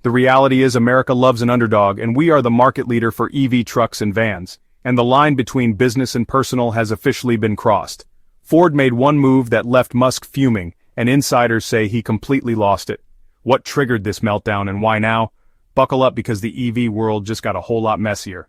The reality is America loves an underdog, and we are the market leader for EV trucks and vans. And the line between business and personal has officially been crossed. Ford made one move that left Musk fuming, and insiders say he completely lost it. What triggered this meltdown and why now? Buckle up, because the EV world just got a whole lot messier.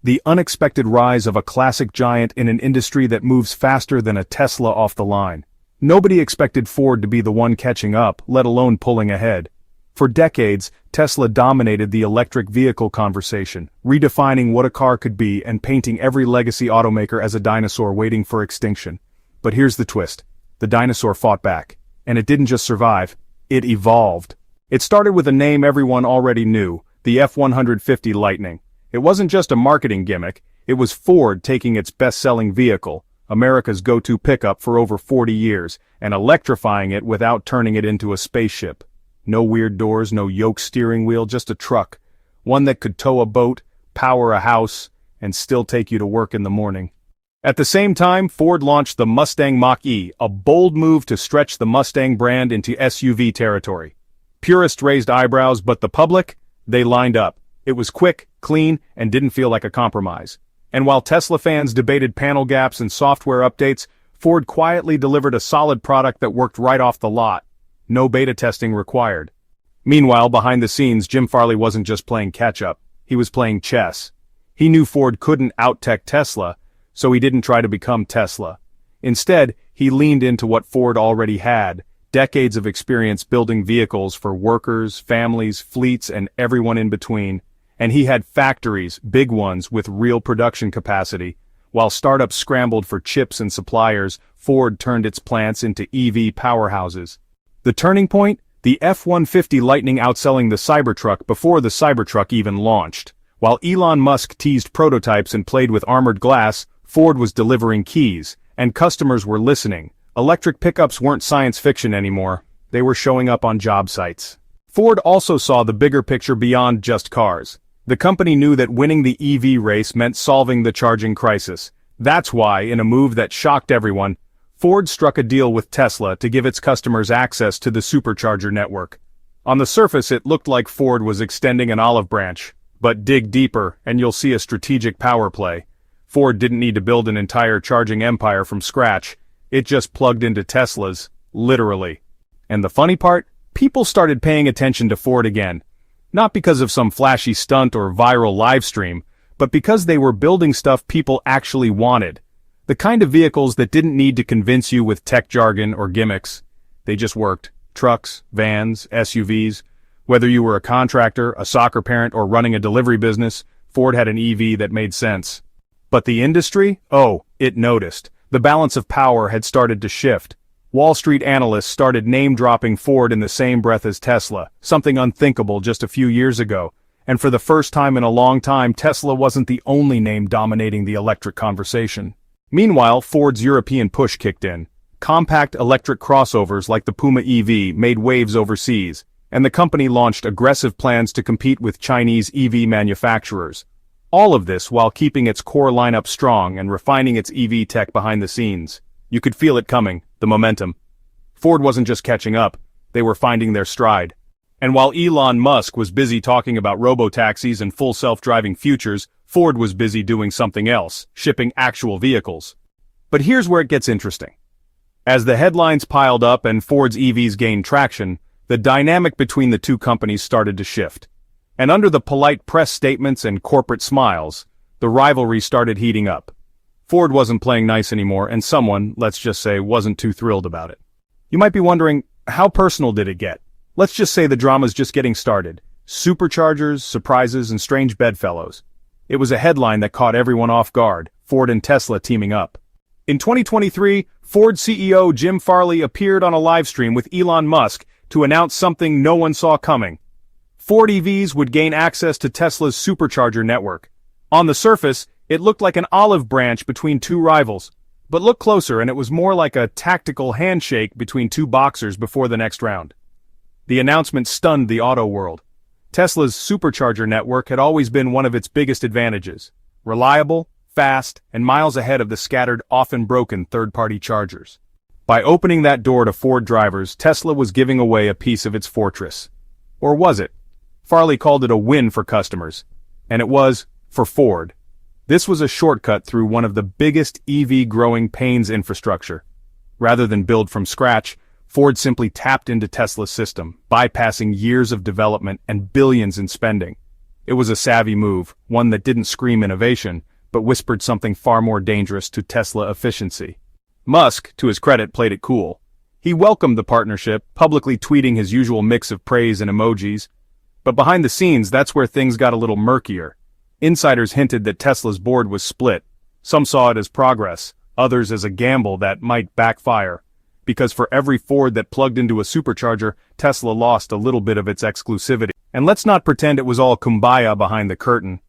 The unexpected rise of a classic giant in an industry that moves faster than a Tesla off the line. Nobody expected Ford to be the one catching up, let alone pulling ahead. For decades, Tesla dominated the electric vehicle conversation, redefining what a car could be and painting every legacy automaker as a dinosaur waiting for extinction. But here's the twist. The dinosaur fought back. And it didn't just survive, it evolved. It started with a name everyone already knew, the F-150 Lightning. It wasn't just a marketing gimmick, it was Ford taking its best-selling vehicle, America's go-to pickup for over 40 years, and electrifying it without turning it into a spaceship. No weird doors, no yoke steering wheel, just a truck. One that could tow a boat, power a house, and still take you to work in the morning. At the same time, Ford launched the Mustang Mach-E, a bold move to stretch the Mustang brand into SUV territory. Purists raised eyebrows, but the public? They lined up. It was quick, clean, and didn't feel like a compromise. And while Tesla fans debated panel gaps and software updates, Ford quietly delivered a solid product that worked right off the lot. No beta testing required. Meanwhile, behind the scenes, Jim Farley wasn't just playing catch-up. He was playing chess. He knew Ford couldn't out-tech Tesla, so he didn't try to become Tesla. Instead, he leaned into what Ford already had, decades of experience building vehicles for workers, families, fleets, and everyone in between. And he had factories, big ones, with real production capacity. While startups scrambled for chips and suppliers, Ford turned its plants into EV powerhouses. The turning point? The F-150 Lightning outselling the Cybertruck before the Cybertruck even launched. While Elon Musk teased prototypes and played with armored glass, Ford was delivering keys, and customers were listening. Electric pickups weren't science fiction anymore. They were showing up on job sites. Ford also saw the bigger picture beyond just cars. The company knew that winning the EV race meant solving the charging crisis. That's why, in a move that shocked everyone, Ford struck a deal with Tesla to give its customers access to the supercharger network. On the surface, it looked like Ford was extending an olive branch. But dig deeper, and you'll see a strategic power play. Ford didn't need to build an entire charging empire from scratch. It just plugged into Teslas, literally. And the funny part? People started paying attention to Ford again. Not because of some flashy stunt or viral livestream, but because they were building stuff people actually wanted. The kind of vehicles that didn't need to convince you with tech jargon or gimmicks. They just worked. Trucks, vans, SUVs. Whether you were a contractor, a soccer parent, or running a delivery business, Ford had an EV that made sense. But the industry? Oh, it noticed. The balance of power had started to shift. Wall Street analysts started name-dropping Ford in the same breath as Tesla, something unthinkable just a few years ago. And for the first time in a long time, Tesla wasn't the only name dominating the electric conversation. Meanwhile, Ford's European push kicked in. Compact electric crossovers like the Puma EV made waves overseas, and the company launched aggressive plans to compete with Chinese EV manufacturers. All of this while keeping its core lineup strong and refining its EV tech behind the scenes. You could feel it coming, the momentum. Ford wasn't just catching up, they were finding their stride. And while Elon Musk was busy talking about robo-taxis and full self-driving futures, Ford was busy doing something else, shipping actual vehicles. But here's where it gets interesting. As the headlines piled up and Ford's EVs gained traction, the dynamic between the two companies started to shift. And under the polite press statements and corporate smiles, the rivalry started heating up. Ford wasn't playing nice anymore, and someone, let's just say, wasn't too thrilled about it. You might be wondering, how personal did it get? Let's just say the drama's just getting started. Superchargers, surprises, and strange bedfellows. It was a headline that caught everyone off guard, Ford and Tesla teaming up. In 2023, Ford CEO Jim Farley appeared on a livestream with Elon Musk to announce something no one saw coming. Ford EVs would gain access to Tesla's supercharger network. On the surface, it looked like an olive branch between two rivals. But look closer and it was more like a tactical handshake between two boxers before the next round. The announcement stunned the auto world. Tesla's supercharger network had always been one of its biggest advantages. Reliable, fast, and miles ahead of the scattered, often broken third-party chargers. By opening that door to Ford drivers, Tesla was giving away a piece of its fortress. Or was it? Farley called it a win for customers. And it was, for Ford. This was a shortcut through one of the biggest EV growing pains infrastructure. Rather than build from scratch, Ford simply tapped into Tesla's system, bypassing years of development and billions in spending. It was a savvy move, one that didn't scream innovation, but whispered something far more dangerous to Tesla efficiency. Musk, to his credit, played it cool. He welcomed the partnership, publicly tweeting his usual mix of praise and emojis. But behind the scenes, that's where things got a little murkier. Insiders hinted that Tesla's board was split. Some saw it as progress, others as a gamble that might backfire. Because for every Ford that plugged into a supercharger, Tesla lost a little bit of its exclusivity. And let's not pretend it was all kumbaya behind the curtain.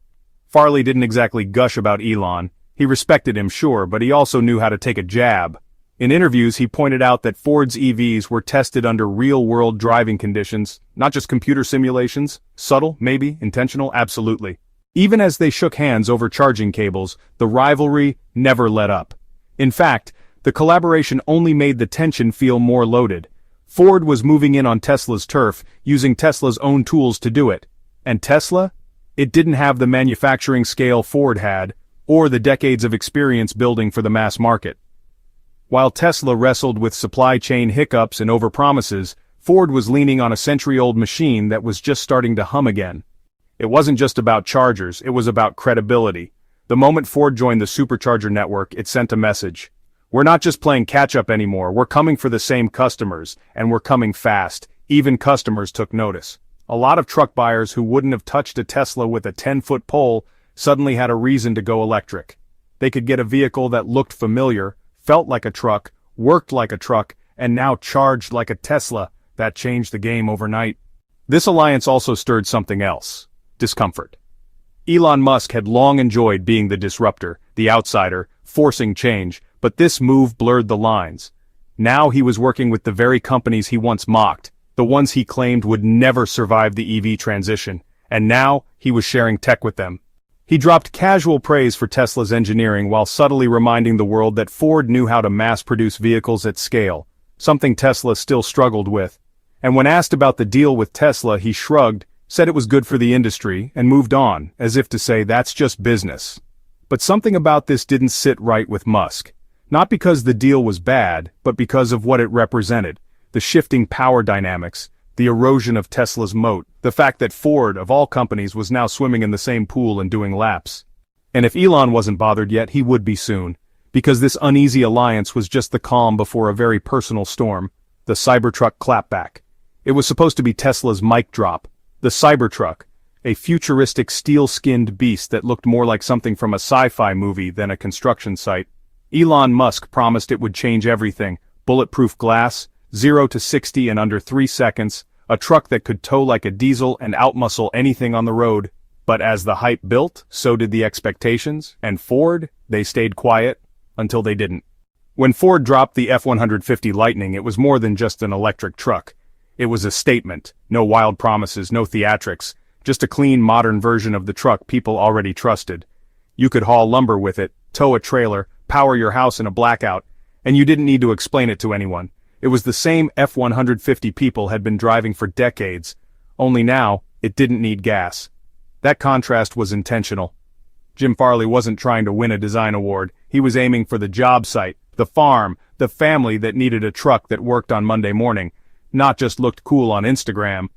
Farley didn't exactly gush about Elon. He respected him, sure, but he also knew how to take a jab. In interviews, he pointed out that Ford's EVs were tested under real-world driving conditions, not just computer simulations. Subtle, maybe, intentional, absolutely. Even as they shook hands over charging cables, the rivalry never let up. In fact, the collaboration only made the tension feel more loaded. Ford was moving in on Tesla's turf, using Tesla's own tools to do it. And Tesla? It didn't have the manufacturing scale Ford had, or the decades of experience building for the mass market. While Tesla wrestled with supply chain hiccups and overpromises, Ford was leaning on a century-old machine that was just starting to hum again. It wasn't just about chargers, it was about credibility. The moment Ford joined the supercharger network, it sent a message. We're not just playing catch-up anymore, we're coming for the same customers, and we're coming fast. Even customers took notice. A lot of truck buyers who wouldn't have touched a Tesla with a 10-foot pole suddenly had a reason to go electric. They could get a vehicle that looked familiar, felt like a truck, worked like a truck, and now charged like a Tesla. That changed the game overnight. This alliance also stirred something else. Discomfort. Elon Musk had long enjoyed being the disruptor, the outsider, forcing change, but this move blurred the lines. Now he was working with the very companies he once mocked, the ones he claimed would never survive the EV transition, and now he was sharing tech with them. He dropped casual praise for Tesla's engineering while subtly reminding the world that Ford knew how to mass-produce vehicles at scale, something Tesla still struggled with. And when asked about the deal with Tesla, he shrugged, said it was good for the industry, and moved on, as if to say that's just business. But something about this didn't sit right with Musk. Not because the deal was bad, but because of what it represented. The shifting power dynamics, the erosion of Tesla's moat, the fact that Ford, of all companies, was now swimming in the same pool and doing laps. And if Elon wasn't bothered yet, he would be soon. Because this uneasy alliance was just the calm before a very personal storm, the Cybertruck clapback. It was supposed to be Tesla's mic drop. The Cybertruck, a futuristic steel-skinned beast that looked more like something from a sci-fi movie than a construction site. Elon Musk promised it would change everything: bulletproof glass, 0 to 60 in under 3 seconds, a truck that could tow like a diesel and outmuscle anything on the road. But as the hype built, so did the expectations, and Ford, they stayed quiet, until they didn't. When Ford dropped the F-150 Lightning, it was more than just an electric truck. It was a statement. No wild promises, no theatrics, just a clean, modern version of the truck people already trusted. You could haul lumber with it, tow a trailer, power your house in a blackout, and you didn't need to explain it to anyone. It was the same F-150 people had been driving for decades, only now, it didn't need gas. That contrast was intentional. Jim Farley wasn't trying to win a design award, he was aiming for the job site, the farm, the family that needed a truck that worked on Monday morning, not just looked cool on Instagram.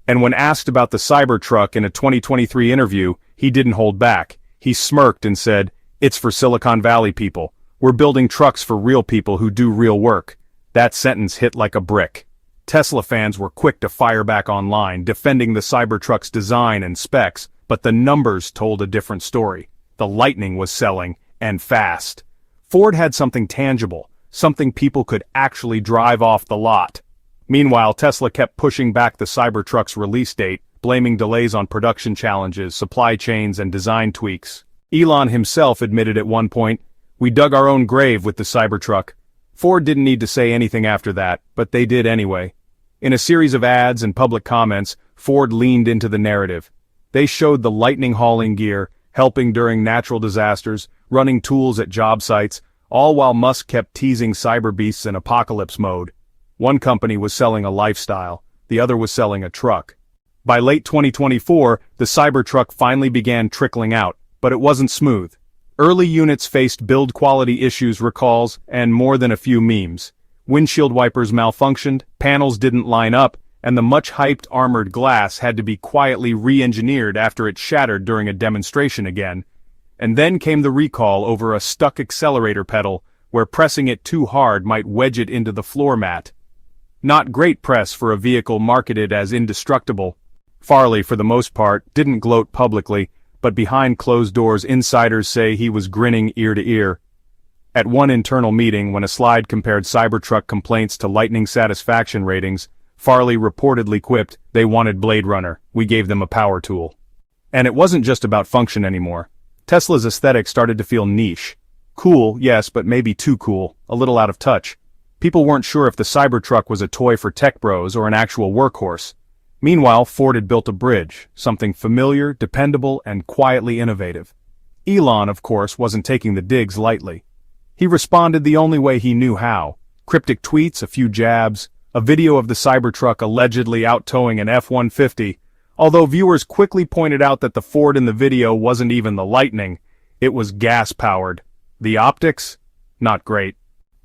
And when asked about the Cybertruck in a 2023 interview, he didn't hold back. He smirked and said, "It's for Silicon Valley people. We're building trucks for real people who do real work." That sentence hit like a brick. Tesla fans were quick to fire back online, defending the Cybertruck's design and specs, but the numbers told a different story. The Lightning was selling, and fast. Ford had something tangible, something people could actually drive off the lot. Meanwhile, Tesla kept pushing back the Cybertruck's release date, blaming delays on production challenges, supply chains, and design tweaks. Elon himself admitted at one point, "We dug our own grave with the Cybertruck." Ford didn't need to say anything after that, but they did anyway. In a series of ads and public comments, Ford leaned into the narrative. They showed the Lightning hauling gear, helping during natural disasters, running tools at job sites, all while Musk kept teasing cyber beasts in apocalypse mode. One company was selling a lifestyle, the other was selling a truck. By late 2024, the Cybertruck finally began trickling out, but it wasn't smooth. Early units faced build quality issues, recalls, and more than a few memes. Windshield wipers malfunctioned, panels didn't line up, and the much-hyped armored glass had to be quietly re-engineered after it shattered during a demonstration again. And then came the recall over a stuck accelerator pedal, where pressing it too hard might wedge it into the floor mat. Not great press for a vehicle marketed as indestructible. Farley, for the most part, didn't gloat publicly, but behind closed doors insiders say he was grinning ear to ear. At one internal meeting, when a slide compared Cybertruck complaints to Lightning satisfaction ratings, Farley reportedly quipped, "They wanted Blade Runner, we gave them a power tool." And it wasn't just about function anymore. Tesla's aesthetic started to feel niche. Cool, yes, but maybe too cool, a little out of touch. People weren't sure if the Cybertruck was a toy for tech bros or an actual workhorse. Meanwhile, Ford had built a bridge, something familiar, dependable, and quietly innovative. Elon, of course, wasn't taking the digs lightly. He responded the only way he knew how. Cryptic tweets, a few jabs, a video of the Cybertruck allegedly out-towing an F-150, although viewers quickly pointed out that the Ford in the video wasn't even the Lightning, it was gas-powered. The optics? Not great.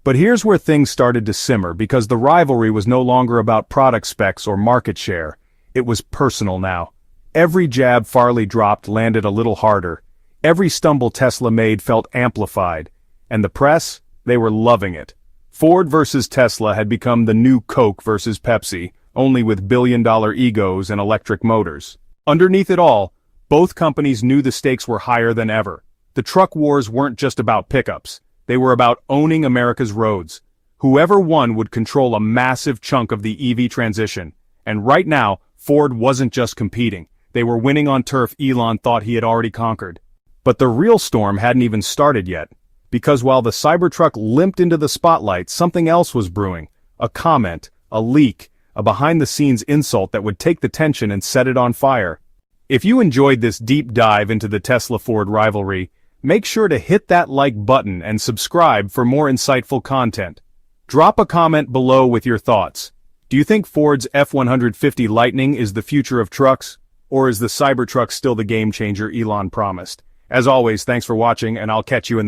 But here's where things started to simmer, because the rivalry was no longer about product specs or market share. It was personal now. Every jab Farley dropped landed a little harder. Every stumble Tesla made felt amplified. And the press? They were loving it. Ford versus Tesla had become the new Coke versus Pepsi, only with billion-dollar egos and electric motors. Underneath it all, both companies knew the stakes were higher than ever. The truck wars weren't just about pickups. They were about owning America's roads. Whoever won would control a massive chunk of the EV transition. And right now, Ford wasn't just competing. They were winning on turf Elon thought he had already conquered. But the real storm hadn't even started yet. Because while the Cybertruck limped into the spotlight, something else was brewing. A comment, a leak, a behind-the-scenes insult that would take the tension and set it on fire. If you enjoyed this deep dive into the Tesla-Ford rivalry, make sure to hit that like button and subscribe for more insightful content. Drop a comment below with your thoughts. Do you think Ford's F-150 Lightning is the future of trucks? Or is the Cybertruck still the game changer Elon promised? As always, thanks for watching, and I'll catch you in the